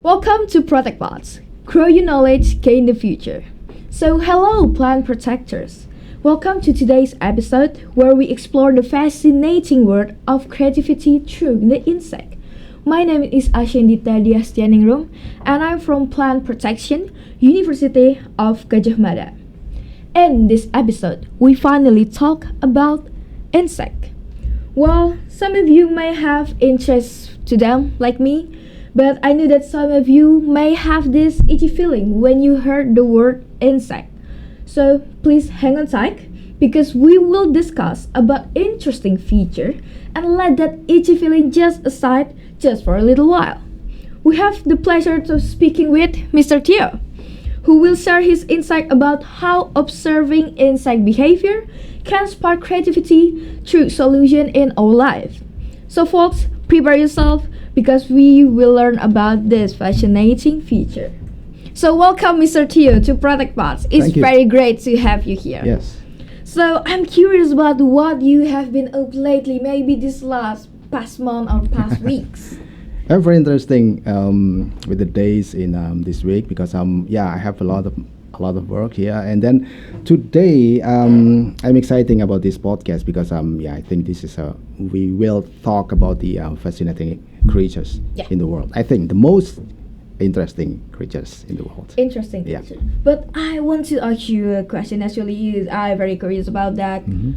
Welcome to Protectpods. Grow your knowledge, gain the future. So, hello, plant protectors. Welcome to today's episode where we explore the fascinating world of creativity through the insect. My name is Ashendita Diastianingrum, and I'm from Plant Protection, University of Gajah Mada. In this episode, we finally talk about insect. Well, some of you may have interest to them, like me, but I know that some of you may have this itchy feeling when you heard the word insect. So please hang on tight because we will discuss about interesting feature and let that itchy feeling just aside just for a little while. We have the pleasure of speaking with Mr. Tio, who will share his insight about how observing insect behavior can spark creativity through solution in our life. So folks, prepare yourself because we will learn about this fascinating feature. So welcome Mr. Tio to Protectpods. It's very great to have you here. Yes. So I'm curious about what you have been up lately, maybe this past month or past weeks. Very interesting with the days in this week because I have a lot of work here, and then today I'm excited about this podcast because I think this is we will talk about the fascinating creatures in the world. I think the most interesting creatures in the world. Interesting creature. But I want to ask you a question. Actually, I'm very curious about that. Mm-hmm.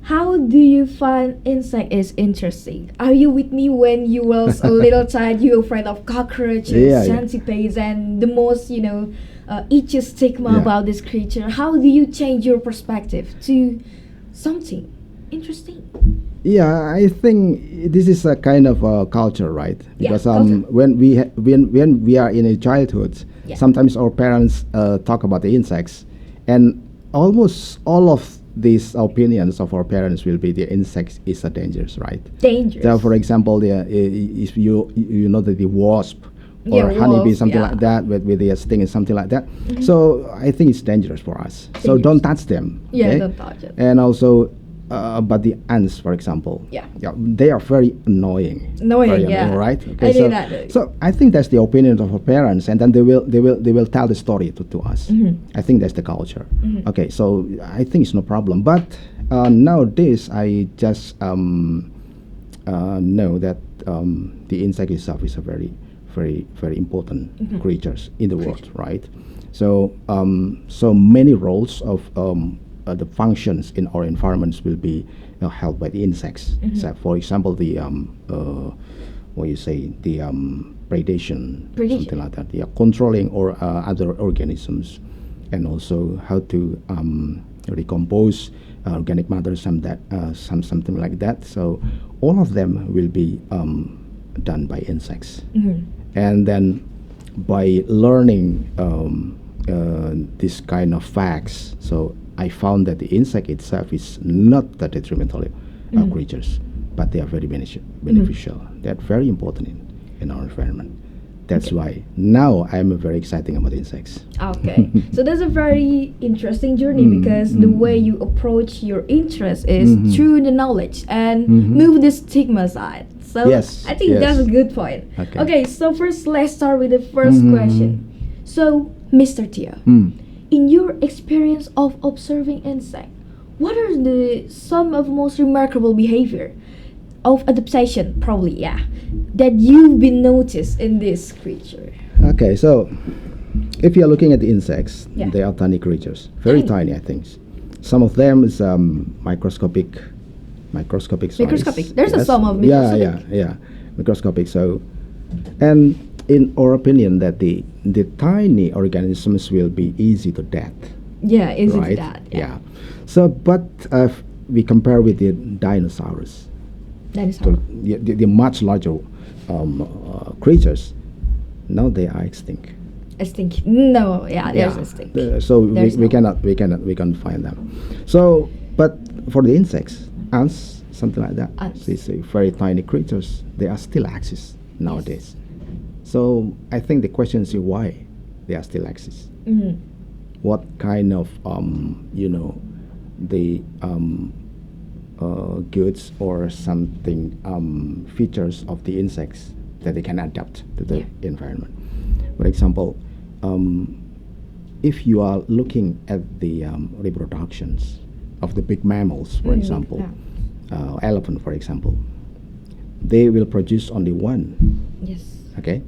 How do you find insect is interesting? Are you with me when you was a little child? You were afraid of cockroaches, centipedes, and the most itchy stigma about this creature. How do you change your perspective to something interesting? Yeah, I think this is a kind of culture, right? Because culture. when we are in a childhood, sometimes our parents talk about the insects, and almost all of these opinions of our parents will be the insects is dangerous, right? Dangerous. So, for example, if you know that the wasp or honeybee, something like that, with the sting and something like that. Mm-hmm. So I think it's dangerous for us. Dangerous. So don't touch them. Yeah, okay? Don't touch it. And also, but the ants, for example, they are very annoying. Annoying, right? Okay, I do that. So I think that's the opinion of our parents, and then they will tell the story to us. Mm-hmm. I think that's the culture. Mm-hmm. Okay, so I think it's no problem. But nowadays, I just know that the insect itself is a very, very, very important creatures in the world, right? So so many roles of the functions in our environments will be held by the insects. Mm-hmm. So, for example, the predation, something like that. Yeah, controlling or other organisms, and also how to recompose organic matter, something like that. So all of them will be done by insects. Mm-hmm. And then by learning this kind of facts, so I found that the insect itself is not that detrimental creatures, but they are very beneficial. They're very important in our environment. That's why now I'm very excited about insects. Okay, so that's a very interesting journey because the way you approach your interest is through the knowledge and move the stigma aside. So I think that's a good point. Okay, so first let's start with the first question. So, Mr. Tio, in your experience of observing insect, what are some of the most remarkable behavior of adaptation, probably, that you've been noticed in this creature? Okay, so if you're looking at the insects, they are tiny creatures, very tiny, I think. Some of them is microscopic size. Microscopic. There's a some of microscopic. Yeah, microscopic. So, and in our opinion, that the tiny organisms will be easy to death. Yeah, easy right? to death. Yeah. So, but we compare with the dinosaurs. The much larger creatures, now they are extinct. Extinct? No, there's extinct. So we can't find them. So, but for the insects, ants, something like that, these very tiny creatures, they are still exist nowadays. So I think the question is why they are still exist. Mm-hmm. What kind of the goods or something features of the insects that they can adapt to the environment. For example, if you are looking at the reproductions of the big mammals, for example, elephant, for example, they will produce only one. Yes. Okay,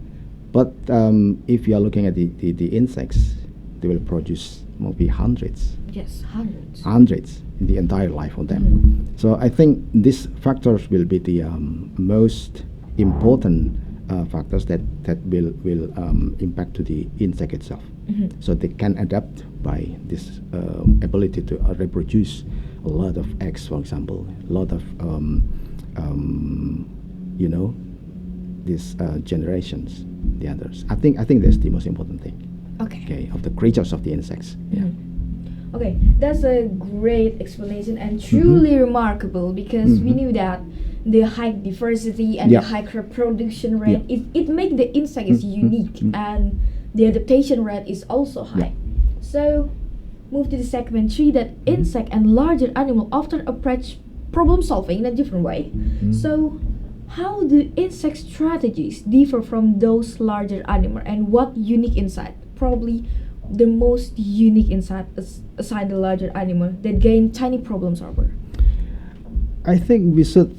but if you are looking at the insects, they will produce maybe hundreds. Yes, hundreds. Hundreds in the entire life of them. So I think these factors will be the most important factors that will impact to the insect itself. So they can adapt by this ability to reproduce a lot of eggs, for example, a lot of these generations, the others. I think that's the most important thing. Okay, of the creatures of the insects. Yeah. Okay, that's a great explanation and truly remarkable, because we knew that the high diversity and the high reproduction rate, it makes the insect is unique, and the adaptation rate is also high. So, move to the segment 3, that insect and larger animal often approach problem solving in a different way. So, how do insect strategies differ from those larger animal, and what unique insight, probably the most unique insight aside the larger animal, that gain tiny problem solver? I think we should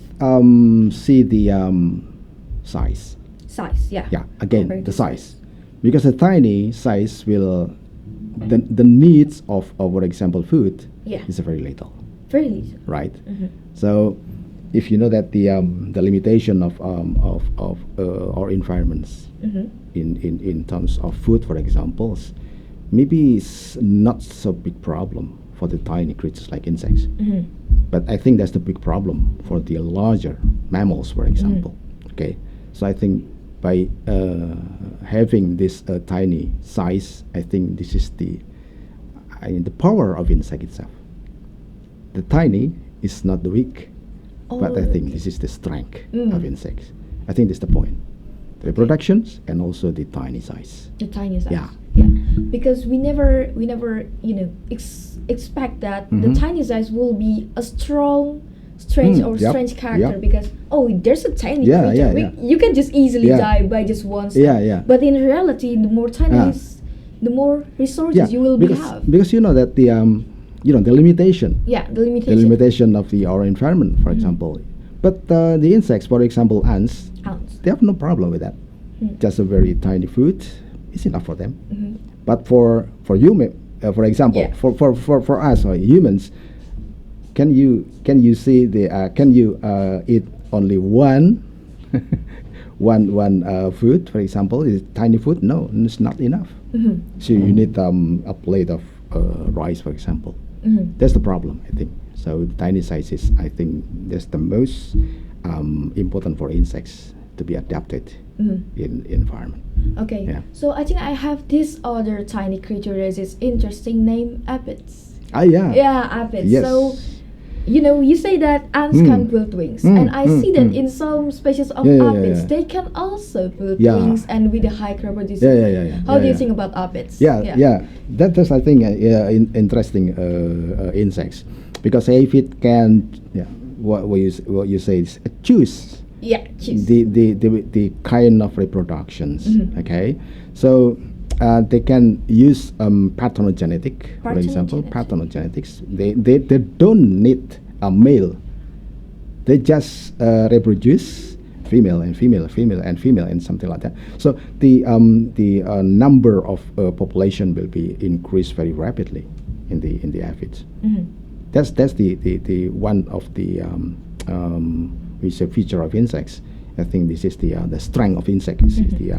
see the size. Size, yeah. Yeah, again, the size. Because the tiny size will, the needs of for example, food is very little. Very little. Right? So, if you know that the limitation of our environments in terms of food, for example, maybe it's not so big problem for the tiny creatures like insects. But I think that's the big problem for the larger mammals, for example. Okay, so I think by having this tiny size, I think this is the power of insect itself. The tiny is not the weak, but I think this is the strength of insects. I think that's the point. The reproductions and also the tiny size. The tiny size. Yeah. Because we never expect that the tiny size will be a strange character, because there's a tiny creature. You can just easily die by just one step. But in reality, the more tiny is, the more resources you will have. Because you know that the limitation. The limitation of our environment, for example. But the insects, for example, ants, they have no problem with that. Just a very tiny food is enough for them. But for human, for example, for us or humans, can you see the can you eat only one food, for example, is tiny food? No, it's not enough. So you need a plate of rice, for example. That's the problem, I think. So tiny sizes, I think that's the most important for insects to be adapted in environment. Okay. Yeah. So I think I have this other tiny creature that is interesting named aphids. Aphids. Yes. So you say that ants can build wings, and I see that in some species of aphids they can also build wings and with a high reproduction. How do you think about aphids? That's I think interesting insects, because aphid can what you say is choose. Choose the kind of reproductions. Okay, so they can use parthenogenetic, for example. Parthenogenetics. They don't need a male. They just reproduce female and female, female and female, and something like that. So the number of population will be increased very rapidly in the aphids. That's the one of the which is a feature of insects. I think this is the strength of insects, is the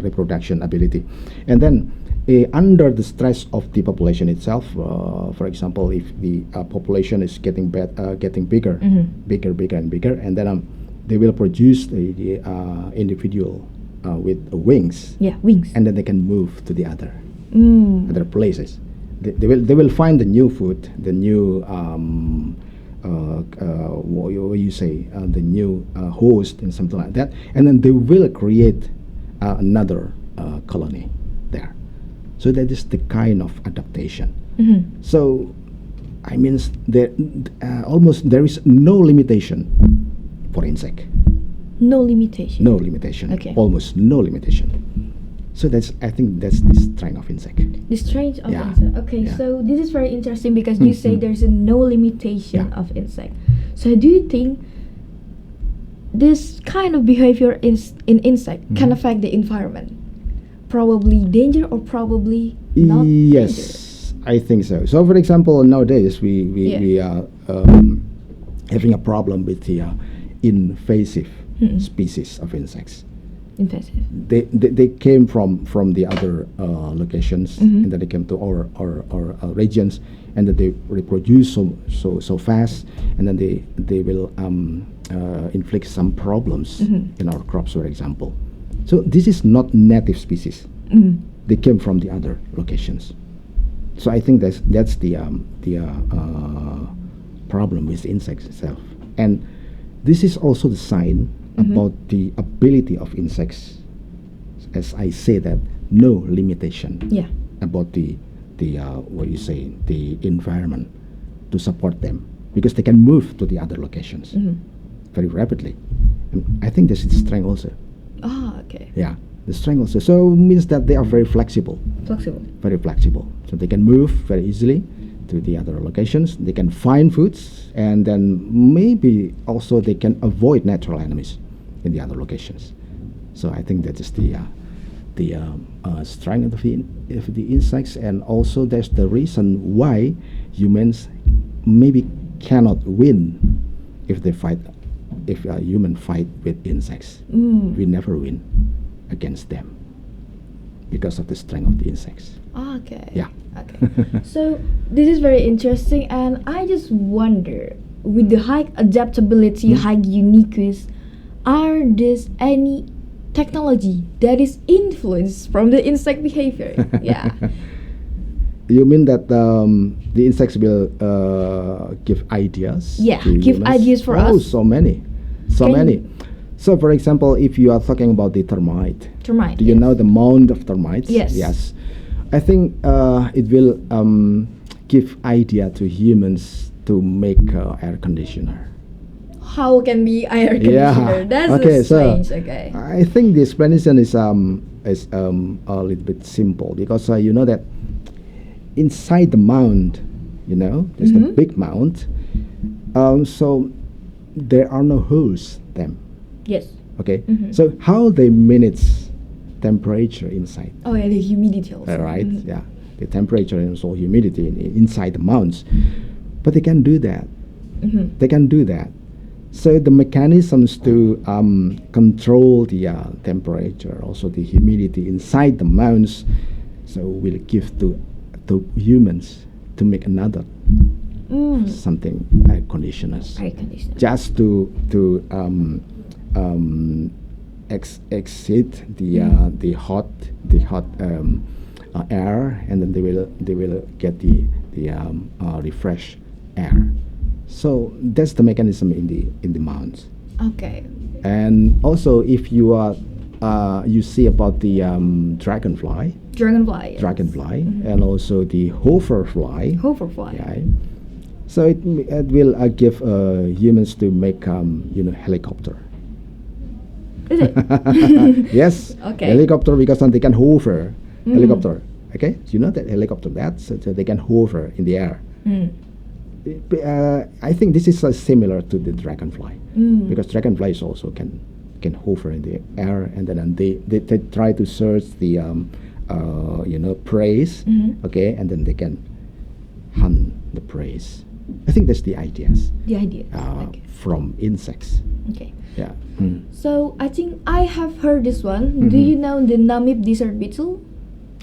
reproduction ability. And then under the stress of the population itself, for example, if the population is getting bigger, bigger and bigger, and then they will produce the individual with wings. Wings. And then they can move to the other places. They will find the new food, the new what you say, the new host and something like that, and then they will create another colony there. So that is the kind of adaptation. So I mean, there almost there is no limitation for insect. No limitation. No limitation. Okay. Almost no limitation. So I think that's the strength of insect. The strength of Yeah. insect. Okay, Yeah. so this is very interesting because you say Mhm. there's no limitation Yeah. of insect. So do you think this kind of behavior in insect can Mhm. affect the environment? Probably danger or probably not danger? Yes, I think so. So, for example, nowadays Yeah. we are having a problem with the invasive Mm-mm. species of insects. Invasive. They came from the other locations, Mhm. and then they came to our regions, and then they reproduce so fast, and then they will inflict some problems Mhm. in our crops, for example. So this is not native species. Mm. They came from the other locations. So I think that's the problem with insects itself, and this is also the sign Mhm. about the ability of insects. As I say that no limitation Yeah. about the what you say, the environment to support them, because they can move to the other locations Mhm. very rapidly. And I think this is the strength also. Ah, okay. Yeah, the strength also. So means that they are very flexible. Flexible. Very flexible. So they can move very easily to the other locations. They can find foods, and then maybe also they can avoid natural enemies in the other locations. So I think that is the strength of the insects, and also that's the reason why humans maybe cannot win if they fight. If a human fight with insects, Mm. we never win against them because of the strength of the insects. Okay. Yeah. Okay. So this is very interesting, and I just wonder, with the high adaptability, high uniqueness, are there any technology that is influenced from the insect behavior? Yeah. You mean that the insects will give ideas? Yeah, to give humans? ideas for Oh, us. so many, so Can many. you- So, for example, if you are talking about the termite, Termite. do you yes. know the mound of termites? Yes. Yes. I think it will give idea to humans to make air conditioner. How can be air conditioner? That's Okay, so strange. Okay. I think the explanation is a little bit simple, because you know that inside the mound, there's the Mhm. big mound. So there are no holes them. Yes. Okay. Mhm. So how they manage temperature inside? Oh yeah, the humidity also. Right? Mhm. Yeah, the temperature and also humidity inside the mounds. But they can do that. Mhm. They can do that. So the mechanisms to control the temperature, also the humidity inside the mounds, so will give to humans to make another Mm. something air conditioners, Air conditioner. just to exit the hot air, and then they will get the refresh air. So that's the mechanism in the mounds. Okay. And also, if you you see about the dragonfly, Dragonfly. Yes. Mhm. and also the hoverfly. Hoverfly. Yeah. So it will give humans to make helicopter. Is it? Yes. Okay. Helicopter, because then they can hover. Mm. Helicopter. Okay. You know that helicopter, so they can hover in the air. Mm. I think this is similar to the dragonfly, Mm. because dragonflies also can hover in the air, and then they try to search the prey. Mhm. Okay, and then they can hunt the prey. I think that's the ideas The idea. Okay. from insects. Okay. Yeah. Mm. So I think I have heard this one. Do Mhm. you know the Namib desert beetle?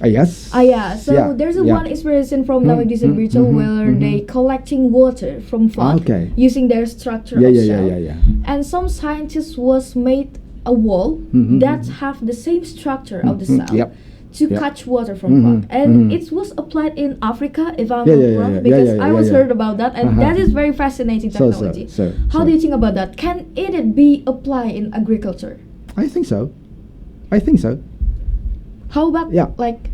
Yes. Ah yeah. So Yeah, there's a yeah. one inspiration from Mm, Namib desert mm, beetle mhm, where mhm. they collecting water from flood Okay. using their structure Yeah, of yeah, shell. yeah, yeah, yeah. And some scientists was made a wall Mhm, that mhm. have the same structure of the Mhm, cell yep. to Yep. catch water from Mhm, flood, and mhm. it was applied in Africa, if I'm Yeah, not yeah, yeah, wrong, yeah, because yeah, I yeah, was yeah. heard about that, and Uh-huh. that is very fascinating technology. How do you think about that? Can it be applied in agriculture? I think so. I think so. How about Yeah. like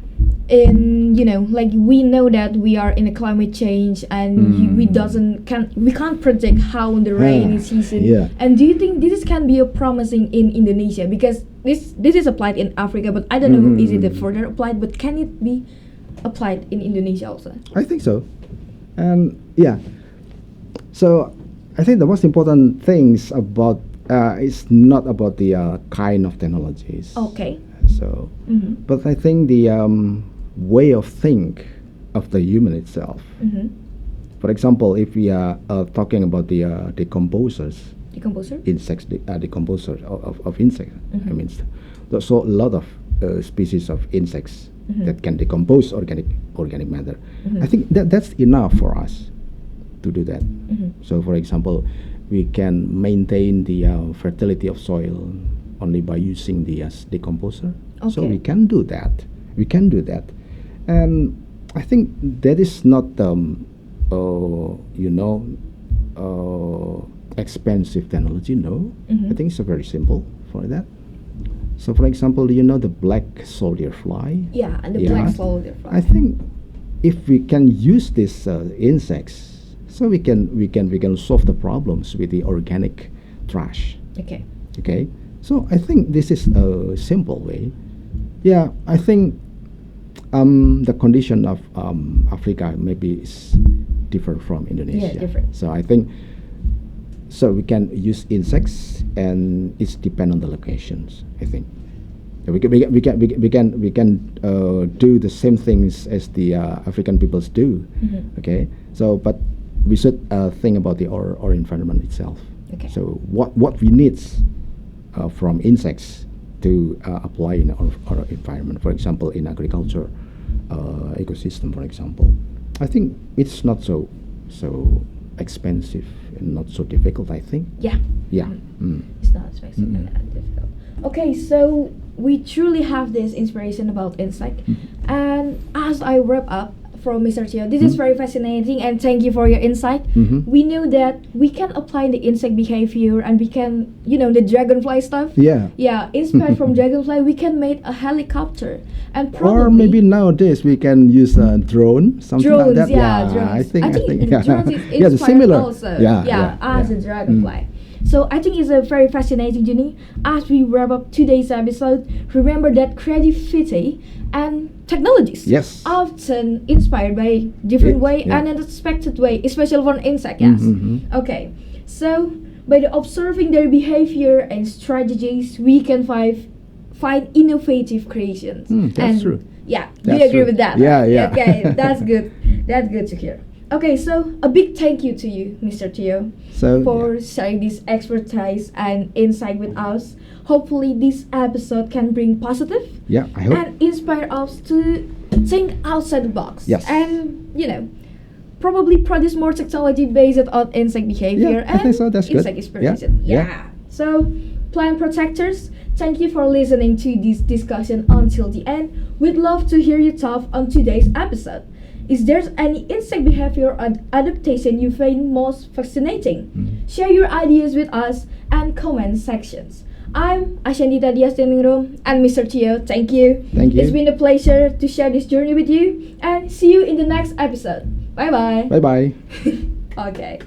in like we know that we are in a climate change and we can't predict how the rainy season. yeah. And do you think this can be a promising in Indonesia, because this is applied in Africa, but I don't know is it further applied, but can it be applied in Indonesia also? I think so. And yeah, so I think the most important things about is not about the kind of technologies. Okay. So, but I think the way of think of the human itself. For example, if we are talking about the decomposers, insects, decomposer of insects. I mean, there's a lot of species of insects that can decompose organic matter. I think that's enough for us to do that. So, for example, we can maintain the fertility of soil only by using the decomposer. Okay. So we can do that. We can do that, and I think that is not expensive technology. No, I think it's very simple for that. So, for example, the black soldier fly? Yeah, and the black soldier fly. I think if we can use these insects, so we can solve the problems with the organic trash. Okay. Okay. So I think this is a simple way. Yeah, I think the condition of Africa maybe is different from Indonesia. Yeah, different. So I think we can use insects, and it's depend on the locations. I think we can do the same things as the African peoples do. Okay. So but we should think about our environment itself. Okay. So what we need from insects to apply in our environment, for example, in agriculture ecosystem, for example, I think it's not so expensive and not so difficult. I think. Yeah. Yeah. It's not expensive and not difficult. Okay, so we truly have this inspiration about insect, and as I wrap up from Mr. Tio, this is very fascinating, and thank you for your insight. We know that we can apply the insect behavior, and we can, the dragonfly stuff. Yeah. Yeah, inspired from dragonfly, we can make a helicopter, and probably. Or maybe nowadays we can use a drone, something drones, like that. Yeah, drones. I think drones is inspired similar. also. As a dragonfly. So I think it's a very fascinating journey. As we wrap up today's episode, remember that creativity and technologies often inspired by different way and unexpected way, especially for an insect. Yes. Okay. So by observing their behavior and strategies, we can find innovative creations. That's true. Yeah. Do you agree with that? Yeah. Yeah. Okay. That's good. That's good to hear. Okay, so a big thank you to you, Mr. Tio, for sharing this expertise and insight with us. Hopefully, this episode can bring positive I hope. and inspire us to think outside the box. Yes. And, probably produce more technology based on insect behavior I think so. That's insect good. experience. Yeah. So, plant protectors, thank you for listening to this discussion until the end. We'd love to hear your thoughts on today's episode. Is there any insect behavior or adaptation you find most fascinating? Share your ideas with us and comment sections. I'm Ashandita Diastiningrum and Mr. Tio. Thank you. Thank you. It's been a pleasure to share this journey with you, and see you in the next episode. Bye bye. Bye bye. Okay.